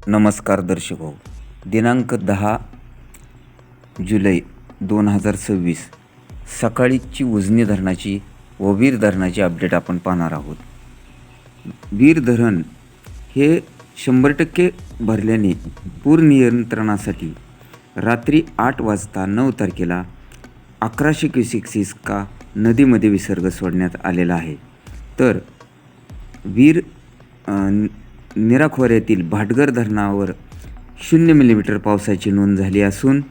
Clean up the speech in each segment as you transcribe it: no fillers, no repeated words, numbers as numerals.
नमस्कार दर्शक हो. दिनांक 10 जुलै 2026 सकाळीची उजनी धरणाची व वीर धरणाची अपडेट आपण पाहणार आहोत. वीर धरण हे 100% भरल्याने पूर नियंत्रणासाठी रात्री 8 वाजता 9 तारखेला 1100 क्युसेक्स इतका नदीमध्ये विसर्ग सोडण्यात आलेला आहे. तर वीर नीरा खोऱ्यातील भाटघर धरणावर 0 मिलीमीटर पावसाची नोंद झाली असून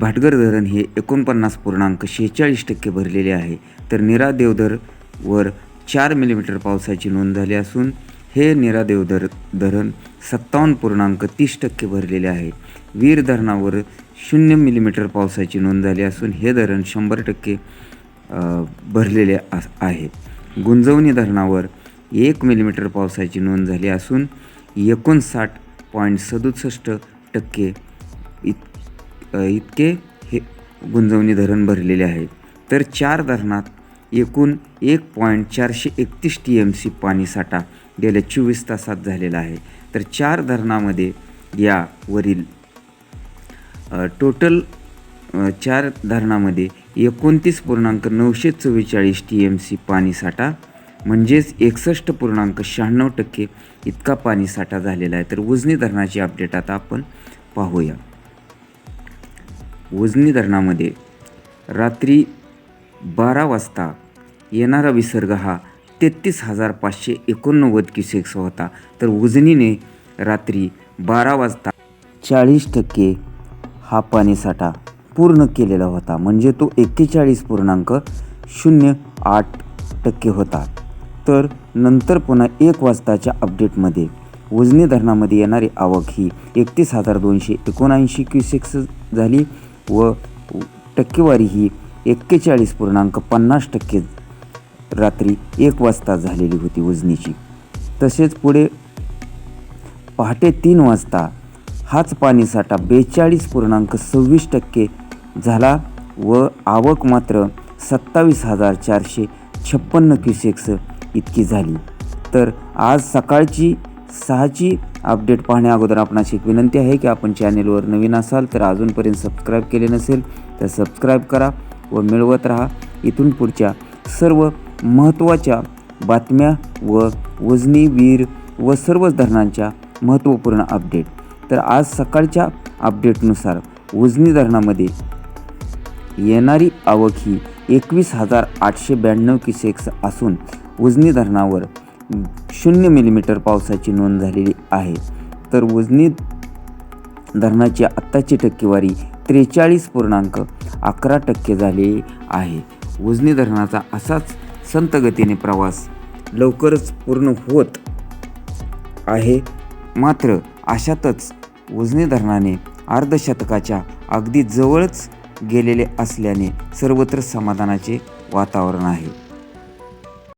भाटघर धरण हे 49.46% भरलेले आहे. तर नीरा देवधरवर 4 मिलीमीटर पावसाची नोंद झाली असून हे नीरा देवधर धरण 57.30% भरलेले आहे. वीर धरणावर 0 मिलीमीटर पावसाची नोंद झाली असून हे धरण 100% भरलेले आहे. गुंजवणी धरणावर 1 मिलीमीटर पावसाची नोंद झाली असून 59.67% इतके हे गुंजवणी धरण भरलेले आहे. तर 4 धरणात एकूण 1.431 TMC पाणीसाठा गेल्या 24 तासात झालेला आहे. तर 4 धरणामध्ये यावरील टोटल 4 धरणामध्ये 29.944 TMC पाणीसाठा म्हणजेच 61.96% इतका पाणीसाठा झालेला आहे. तर उजनी धरणाची अपडेट आता आपण पाहूया. उजनी धरणामध्ये रात्री 12 वाजता येणारा विसर्ग हा 33,589 क्युसेक्स होता. तर उजनीने रात्री 12 वाजता 40% हा पाणीसाठा पूर्ण केलेला होता, म्हणजे तो 41.08% होता. तर नंतर पुन्हा 1 वाजताच्या अपडेटमध्ये उजनी धरणामध्ये येणारी आवक ही 31,279 क्युसेक्स झाली व टक्केवारी ही 41.50% रात्री 1 वाजता झालेली होती उजनीची. तसेच पुढे पहाटे 3 वाजता हाच पाणीसाठा 42.26% झाला व आवक मात्र 27,456 क्युसेक्स इतकी झाली. तर आज सकाळची 6ची अपडेट पाहण्या अगोदर आपणास एक विनंती आहे की आपण चॅनेलवर नवीन असाल तर अजूनपर्यंत सबस्क्राईब केले नसेल तर सबस्क्राईब करा व मिळवत राहा इथून पुढच्या सर्व महत्त्वाच्या बातम्या व उजनी, वीर व सर्वच धरणांच्या महत्त्वपूर्ण अपडेट. तर आज सकाळच्या अपडेटनुसार उजनी धरणामध्ये येणारी आवक ही 21,892 क्युसेक्स असून उजनी धरणावर 0 मिलीमीटर पावसाची नोंद झालेली आहे. तर उजनी धरणाची आत्ताची टक्केवारी 43.11% झाली आहे. उजनी धरणाचा असाच संत गतीने प्रवास लवकरच पूर्ण होत आहे. मात्र अशातच उजनी धरणाने अर्धशतकाच्या अगदी जवळच गेलेले असल्याने सर्वत्र समाधानाचे वातावरण आहे.